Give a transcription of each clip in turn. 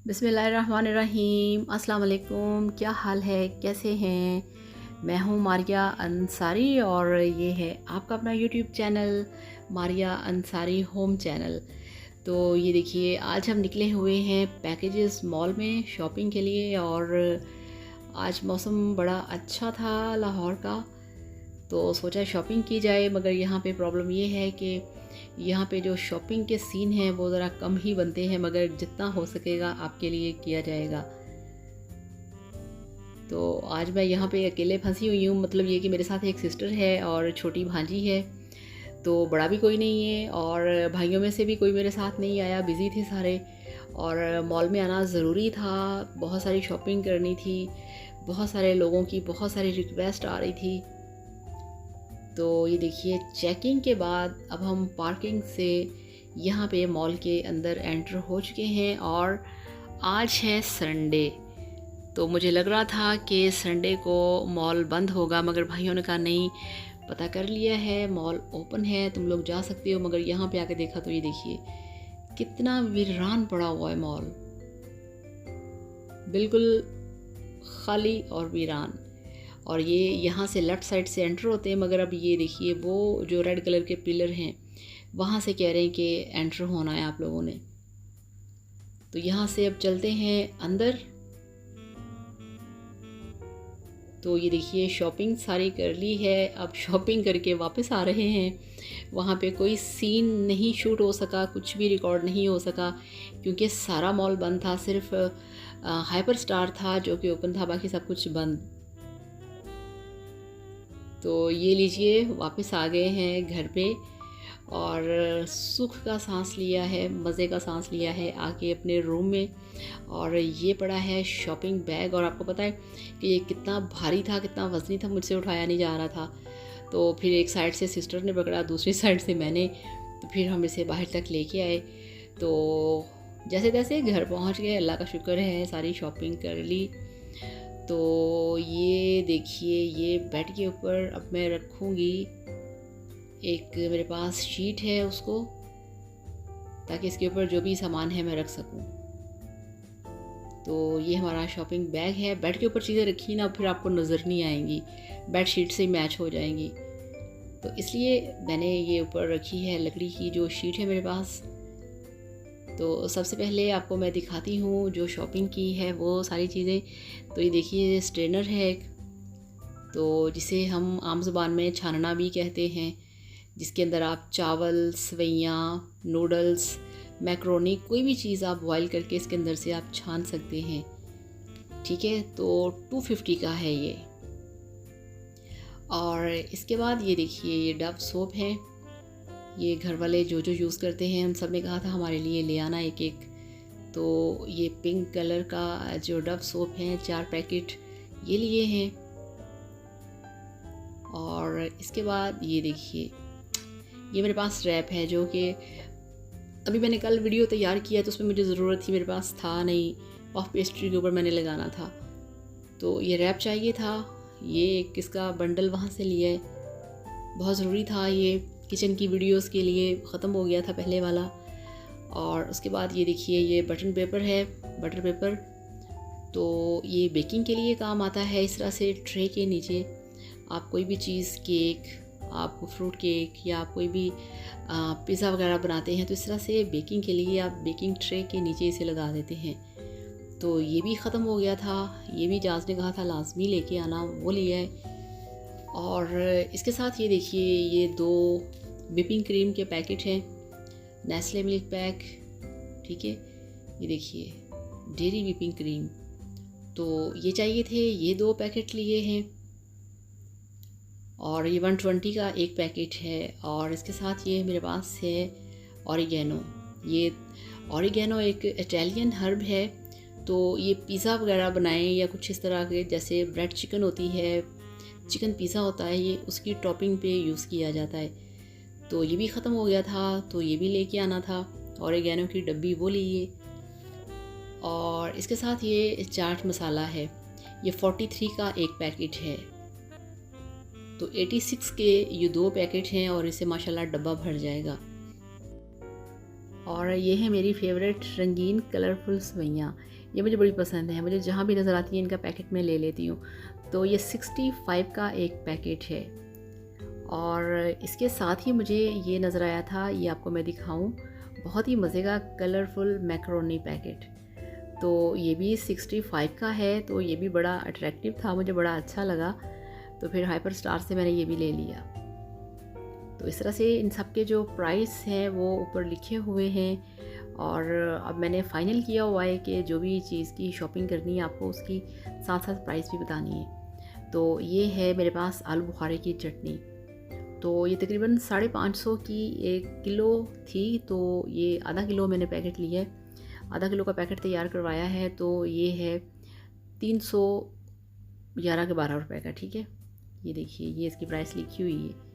बिस्मिल्लाहिर्रहमानिर्रहीम। अस्सलाम वालेकुम। क्या हाल है, कैसे हैं? मैं हूँ मारिया अंसारी और ये है आपका अपना YouTube channel Maria Ansari home channel. तो ये देखिए, आज हम निकले हुए हैं पैकेजेस मॉल में शॉपिंग के लिए और आज मौसम बड़ा अच्छा था लाहौर का, तो सोचा शॉपिंग की जाए। मगर यहाँ पे प्रॉब्लम ये है कि यहाँ पे जो शॉपिंग के सीन हैं वो ज़रा कम ही बनते हैं, मगर जितना हो सकेगा आपके लिए किया जाएगा। तो आज मैं यहाँ पे अकेले फंसी हुई हूँ, मतलब ये कि मेरे साथ एक सिस्टर है और छोटी भांजी है, तो बड़ा भी कोई नहीं है और भाइयों में से भी कोई मेरे साथ नहीं आया, बिज़ी थे सारे। और मॉल में आना ज़रूरी था, बहुत सारी शॉपिंग करनी थी, बहुत सारे लोगों की बहुत सारी रिक्वेस्ट आ रही थी। तो ये देखिए, चेकिंग के बाद अब हम पार्किंग से यहाँ पे मॉल के अंदर एंटर हो चुके हैं और आज है संडे। तो मुझे लग रहा था कि संडे को मॉल बंद होगा, मगर भाइयों ने कहा नहीं, पता कर लिया है मॉल ओपन है, तुम लोग जा सकते हो। मगर यहाँ पे आके देखा तो ये देखिए कितना वीरान पड़ा हुआ है मॉल, बिल्कुल खाली और वीरान। और ये यहाँ से लेफ़्ट साइड से एंटर होते हैं, मगर अब ये देखिए वो जो रेड कलर के पिलर हैं वहाँ से कह रहे हैं कि एंटर होना है आप लोगों ने। तो यहाँ से अब चलते हैं अंदर। तो ये देखिए शॉपिंग सारी कर ली है, अब शॉपिंग करके वापस आ रहे हैं। वहाँ पे कोई सीन नहीं शूट हो सका, कुछ भी रिकॉर्ड नहीं हो सका क्योंकि सारा मॉल बंद था, सिर्फ हाइपर स्टार था जो कि ओपन था, बाकी सब कुछ बंद। तो ये लीजिए, वापस आ गए हैं घर पे और सुख का सांस लिया है, मज़े का सांस लिया है आके अपने रूम में। और ये पड़ा है शॉपिंग बैग, और आपको पता है कि ये कितना भारी था, कितना वज़नी था, मुझसे उठाया नहीं जा रहा था। तो फिर एक साइड से सिस्टर ने पकड़ा, दूसरी साइड से मैंने, तो फिर हम इसे बाहर तक लेके आए। तो जैसे तैसे घर पहुंच गए, अल्लाह का शुक्र है, सारी शॉपिंग कर ली। तो ये देखिए, ये बेड के ऊपर अब मैं रखूँगी, एक मेरे पास शीट है उसको, ताकि इसके ऊपर जो भी सामान है मैं रख सकूं। तो ये हमारा शॉपिंग बैग है। बेड के ऊपर चीज़ें रखी ना फिर आपको नज़र नहीं आएंगी, बेड शीट से ही मैच हो जाएंगी, तो इसलिए मैंने ये ऊपर रखी है लकड़ी की जो शीट है मेरे पास। तो सबसे पहले आपको मैं दिखाती हूँ जो शॉपिंग की है वो सारी चीज़ें। तो ये देखिए, स्ट्रेनर है एक, तो जिसे हम आम ज़ुबान में छानना भी कहते हैं, जिसके अंदर आप चावल, सवैयाँ, नूडल्स, मैक्रोनी, कोई भी चीज़ आप बॉईल करके इसके अंदर से आप छान सकते हैं। ठीक है, तो 250 का है ये। और इसके बाद ये देखिए, ये डव सोप है, ये घर वाले जो जो यूज़ करते हैं उन सब ने कहा था हमारे लिए ले आना एक एक। तो ये पिंक कलर का जो डव सोप है 4 पैकेट ये लिए हैं। और इसके बाद ये देखिए, ये मेरे पास रैप है जो कि अभी मैंने कल वीडियो तैयार किया तो उसमें मुझे ज़रूरत थी, मेरे पास था नहीं, पफ पेस्ट्री के ऊपर मैंने लगाना था, तो ये रैप चाहिए था। ये एक इसका बंडल वहाँ से लिया है, बहुत ज़रूरी था, ये किचन की वीडियोस के लिए ख़त्म हो गया था पहले वाला। और उसके बाद ये देखिए, ये बटन पेपर है, बटर पेपर, तो ये बेकिंग के लिए काम आता है। इस तरह से ट्रे के नीचे आप कोई भी चीज़, केक, आप फ्रूट केक या आप कोई भी पिज़्ज़ा वगैरह बनाते हैं तो इस तरह से बेकिंग के लिए आप बेकिंग ट्रे के नीचे इसे लगा देते हैं। तो ये भी ख़त्म हो गया था, ये भी जाज ने कहा था लाजमी लेके आना, वो लिया है। और इसके साथ ये देखिए, ये 2 व्हिपिंग क्रीम के पैकेट हैं, नेस्ले मिल्क पैक, ठीक है, ये देखिए डेयरी व्हिपिंग क्रीम, तो ये चाहिए थे, ये 2 पैकेट लिए हैं। और ये 120 का एक पैकेट है। और इसके साथ ये मेरे पास है ऑरिगेनो। ये ऑरिगेनो एक इटालियन हर्ब है, तो ये पिज़्ज़ा वगैरह बनाएं या कुछ इस तरह के, जैसे ब्रेड चिकन होती है, चिकन पिज़्ज़ा होता है, ये उसकी टॉपिंग पे यूज़ किया जाता है। तो ये भी ख़त्म हो गया था, तो ये भी लेके आना था, ऑरिगेनो की डब्बी वो लिए। और इसके साथ ये चाट मसाला है, ये 43 का एक पैकेट है, तो 86 के ये 2 पैकेट हैं और इसे माशाल्लाह डब्बा भर जाएगा। और ये है मेरी फेवरेट रंगीन कलरफुल सवैयाँ। ये मुझे बड़ी पसंद है, मुझे जहाँ भी नज़र आती है इनका पैकेट मैं ले लेती हूँ। तो ये 65 का एक पैकेट है। और इसके साथ ही मुझे ये नज़र आया था, ये आपको मैं दिखाऊं, बहुत ही मज़े का कलरफुल मैकरोनी पैकेट। तो ये भी 65 का है, तो ये भी बड़ा अट्रैक्टिव था, मुझे बड़ा अच्छा लगा। तो फिर हाइपर स्टार से मैंने ये भी ले लिया। तो इस तरह से इन सब के जो प्राइस हैं वो ऊपर लिखे हुए हैं। और अब मैंने फ़ाइनल किया हुआ है कि जो भी चीज़ की शॉपिंग करनी है आपको उसकी साथ साथ प्राइस भी बतानी है। तो ये है मेरे पास आलू बुखारे की चटनी। तो ये तकरीबन 550 की 1 किलो थी। तो ये आधा किलो मैंने पैकेट लिया है, आधा किलो का पैकेट तैयार करवाया है। तो ये है 311 के 12 रुपए का, ठीक है। ये देखिए, ये इसकी प्राइस लिखी हुई है।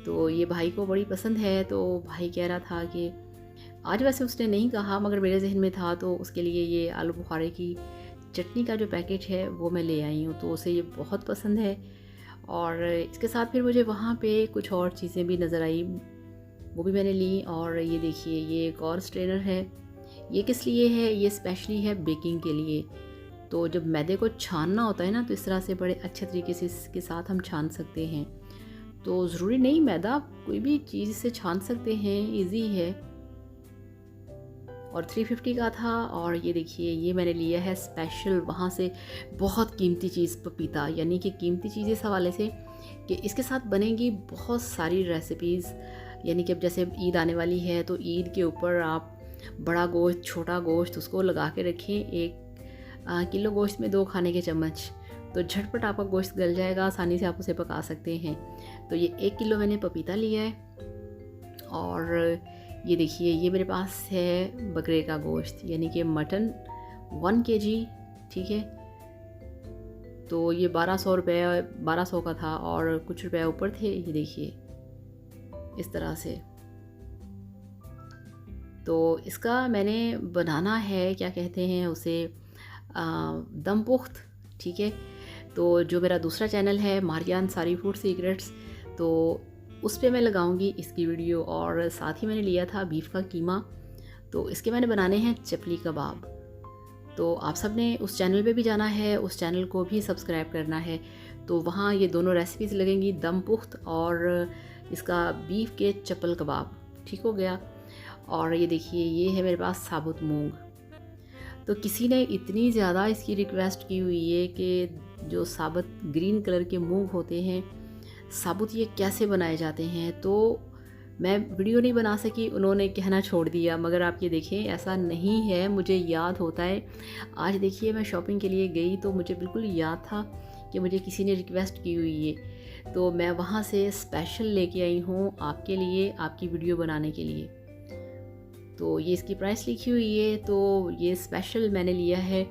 तो ये भाई को बड़ी पसंद है, तो भाई कह रहा था कि आज वैसे उसने नहीं कहा मगर मेरे जहन में था, तो उसके लिए ये आलू बुखारे की चटनी का जो पैकेट है वो मैं ले आई हूँ। तो उसे ये बहुत पसंद है। और इसके साथ फिर मुझे वहाँ पे कुछ और चीज़ें भी नज़र आई, वो भी मैंने ली। और ये देखिए, ये एक और स्ट्रेनर है। ये किस लिए है? ये स्पेशली है बेकिंग के लिए। तो जब मैदे को छानना होता है ना, तो इस तरह से बड़े अच्छे तरीके से इसके साथ हम छान सकते हैं। तो ज़रूरी नहीं मैदा, कोई भी चीज़ से छान सकते हैं, इजी है। और 350 का था। और ये देखिए, ये मैंने लिया है स्पेशल वहाँ से, बहुत कीमती चीज़ पपीता। यानी कि कीमती चीज़ इस हवाले से कि इसके साथ बनेंगी बहुत सारी रेसिपीज़। यानी कि अब जैसे ईद आने वाली है, तो ईद के ऊपर आप बड़ा गोश्त, छोटा गोश्त, उसको लगा के रखें। 1 किलो गोश्त में 2 खाने के चम्मच, तो झटपट आपका गोश्त गल जाएगा, आसानी से आप उसे पका सकते हैं। तो ये 1 किलो मैंने पपीता लिया है। और ये देखिए, ये मेरे पास है बकरे का गोश्त, यानी कि मटन 1 kg, ठीक है। तो ये 1200 का था और कुछ रुपए ऊपर थे। ये देखिए इस तरह से। तो इसका मैंने बनाना है, क्या कहते हैं उसे, दम पुख्त, ठीक है। तो जो मेरा दूसरा चैनल है मारियान सारी फूड सीक्रेट्स, तो उस पर मैं लगाऊंगी इसकी वीडियो। और साथ ही मैंने लिया था बीफ का कीमा, तो इसके मैंने बनाने हैं चपली कबाब। तो आप सब ने उस चैनल पे भी जाना है, उस चैनल को भी सब्सक्राइब करना है। तो वहाँ ये दोनों रेसिपीज़ लगेंगी, दम पुख्त और इसका बीफ के चपल कबाब, ठीक हो गया। और ये देखिए, ये है मेरे पास साबुत मूंग। तो किसी ने इतनी ज़्यादा इसकी रिक्वेस्ट की हुई है कि जो साबुत ग्रीन कलर के मूंग होते हैं, साबुत ये कैसे बनाए जाते हैं। तो मैं वीडियो नहीं बना सकी, उन्होंने कहना छोड़ दिया। मगर आप ये देखें, ऐसा नहीं है, मुझे याद होता है। आज देखिए, मैं शॉपिंग के लिए गई तो मुझे बिल्कुल याद था कि मुझे किसी ने रिक्वेस्ट की हुई है। तो मैं वहाँ से स्पेशल लेके आई हूँ आपके लिए, आपकी वीडियो बनाने के लिए। तो ये इसकी प्राइस लिखी हुई है। तो ये स्पेशल मैंने लिया है,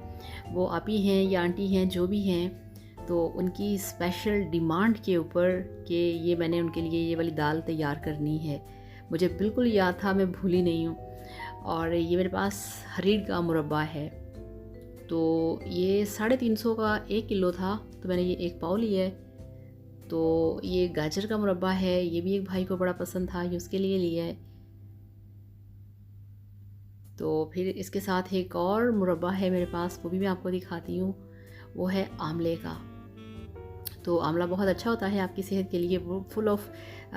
वो आप ही हैं या आंटी हैं जो भी हैं, तो उनकी स्पेशल डिमांड के ऊपर कि ये मैंने उनके लिए ये वाली दाल तैयार करनी है। मुझे बिल्कुल याद था, मैं भूली नहीं हूँ। और ये मेरे पास हरीड़ का मुरब्बा है। तो ये 350 का 1 किलो था, तो मैंने ये 1 पाव लिया है। तो ये गाजर का मुरब्बा है, ये भी एक भाई को बड़ा पसंद था, ये उसके लिए लिया है। तो फिर इसके साथ एक और मुरब्बा है मेरे पास, वो भी मैं आपको दिखाती हूँ। वो है आंवले का। तो आंवला बहुत अच्छा होता है आपकी सेहत के लिए, वो फुल ऑफ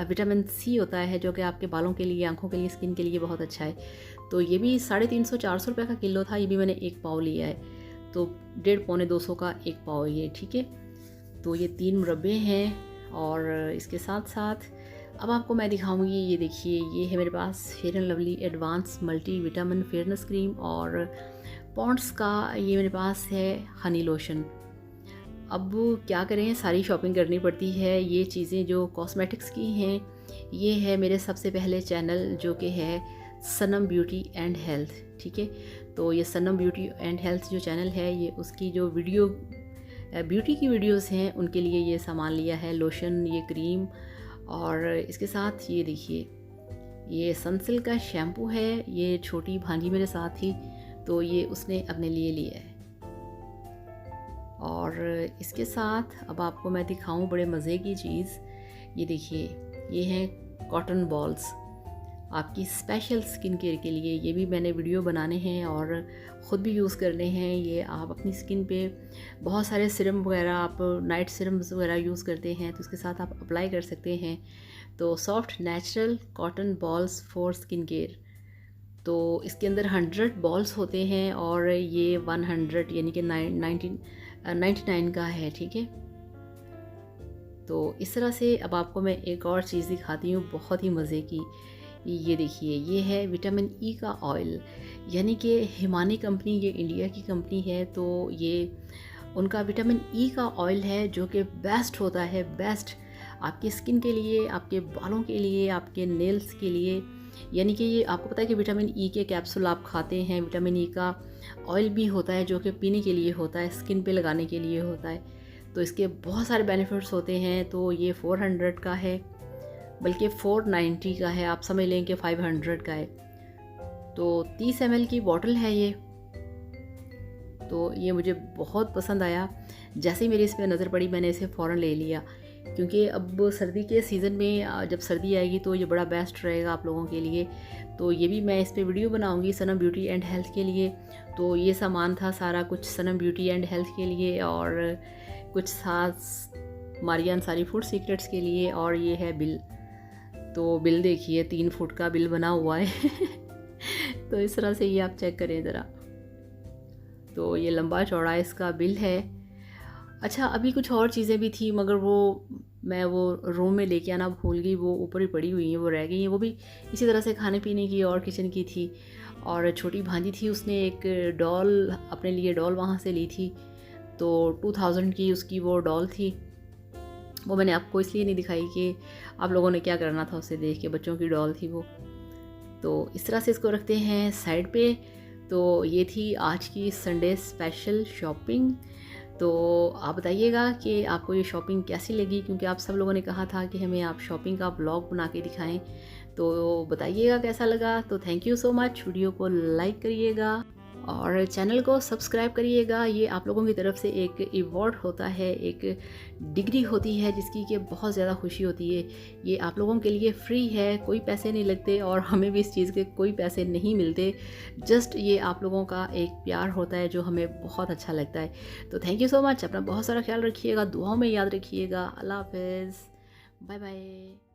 विटामिन सी होता है, जो कि आपके बालों के लिए, आंखों के लिए, स्किन के लिए बहुत अच्छा है। तो ये भी 350-400 रुपये का किलो था। ये भी मैंने 1 पाव लिया है। तो 150-200 का 1 पाव ये, ठीक है। तो ये 3 मुरब्बे हैं। और इसके साथ साथ अब आपको मैं दिखाऊंगी, ये देखिए, ये है मेरे पास fair and lovely advance multi vitamin fairness cream. और पॉन्ड्स का ये मेरे पास है हनी लोशन। अब क्या करें, सारी शॉपिंग करनी पड़ती है। ये चीज़ें जो कॉस्मेटिक्स की हैं, ये है मेरे सबसे पहले चैनल जो कि है सनम ब्यूटी एंड हेल्थ, ठीक है। तो ये सनम ब्यूटी एंड हेल्थ जो चैनल है, ये उसकी जो वीडियो ब्यूटी की वीडियोस हैं उनके लिए ये सामान लिया है, लोशन, ये क्रीम। और इसके साथ ये देखिए, ये सनसिल्क का शैम्पू है। ये छोटी भांजी मेरे साथ थी, तो ये उसने अपने लिए लिया है। और इसके साथ अब आपको मैं दिखाऊं बड़े मज़े की चीज़, ये देखिए, ये हैं कॉटन बॉल्स। आपकी स्पेशल स्किन केयर के लिए। ये भी मैंने वीडियो बनाने हैं और ख़ुद भी यूज़ करने हैं। ये आप अपनी स्किन पे बहुत सारे सीरम वगैरह, आप नाइट सीरम्स वगैरह यूज़ करते हैं तो उसके साथ आप अप्लाई कर सकते हैं। तो soft natural cotton balls for skin care, तो इसके अंदर 100 बॉल्स होते हैं और ये 100 यानी कि 99 का है, ठीक है। तो इस तरह से अब आपको मैं एक और चीज़ दिखाती हूँ बहुत ही मज़े की। ये देखिए, ये है विटामिन ई का ऑयल, यानी कि हिमानी कंपनी, ये इंडिया की कंपनी है, तो ये उनका विटामिन ई का ऑयल है जो कि बेस्ट होता है, बेस्ट आपकी स्किन के लिए, आपके बालों के लिए, आपके नेल्स के लिए। यानी कि ये आपको पता है कि विटामिन ई के कैप्सूल आप खाते हैं, विटामिन ई का ऑयल भी होता है जो कि पीने के लिए होता है, स्किन पे लगाने के लिए होता है। तो इसके बहुत सारे बेनिफिट्स होते हैं। तो ये 400 का है, बल्कि 490 का है, आप समझ लें कि 500 का है। तो 30 ml की बॉटल है ये। तो ये मुझे बहुत पसंद आया, जैसे ही मेरी इस पर नज़र पड़ी मैंने इसे फ़ौरन ले लिया, क्योंकि अब सर्दी के सीज़न में जब सर्दी आएगी तो ये बड़ा बेस्ट रहेगा आप लोगों के लिए। तो ये भी मैं इस पे वीडियो बनाऊंगी सनम ब्यूटी एंड हेल्थ के लिए। तो ये सामान था सारा कुछ सनम ब्यूटी एंड हेल्थ के लिए, और कुछ साथ मारिया अंसारी फूड सीक्रेट्स के लिए, और ये है बिल। तो बिल देखिए 3 फुट का बिल बना हुआ है तो इस तरह से ये आप चेक करें ज़रा। तो ये लंबा चौड़ा इसका बिल है। अच्छा, अभी कुछ और चीज़ें भी थी मगर मैं वो रूम में लेके आना भूल गई, वो ऊपर ही पड़ी हुई हैं, वो रह गई हैं। वो भी इसी तरह से खाने पीने की और किचन की थी। और छोटी भांजी थी, उसने एक डॉल अपने लिए डॉल वहाँ से ली थी, तो 2000 की उसकी वो डॉल थी। वो मैंने आपको इसलिए नहीं दिखाई कि आप लोगों ने क्या करना था उसे देख के, बच्चों की डॉल थी वो। तो इस तरह से इसको रखते हैं साइड पे। तो ये थी आज की संडे स्पेशल शॉपिंग। तो आप बताइएगा कि आपको ये शॉपिंग कैसी लगी, क्योंकि आप सब लोगों ने कहा था कि हमें आप शॉपिंग का ब्लॉग बना के दिखाएं। तो बताइएगा कैसा लगा। तो thank you so much. Video को लाइक करिएगा और चैनल को सब्सक्राइब करिएगा। ये आप लोगों की तरफ से एक अवार्ड होता है, एक डिग्री होती है जिसकी कि बहुत ज़्यादा खुशी होती है। ये आप लोगों के लिए फ्री है, कोई पैसे नहीं लगते और हमें भी इस चीज़ के कोई पैसे नहीं मिलते। जस्ट ये आप लोगों का एक प्यार होता है जो हमें बहुत अच्छा लगता है। तो थैंक यू सो मच। अपना बहुत सारा ख्याल रखिएगा, दुआओं में याद रखिएगा। अल्लाह हाफ़िज़, बाय बाय।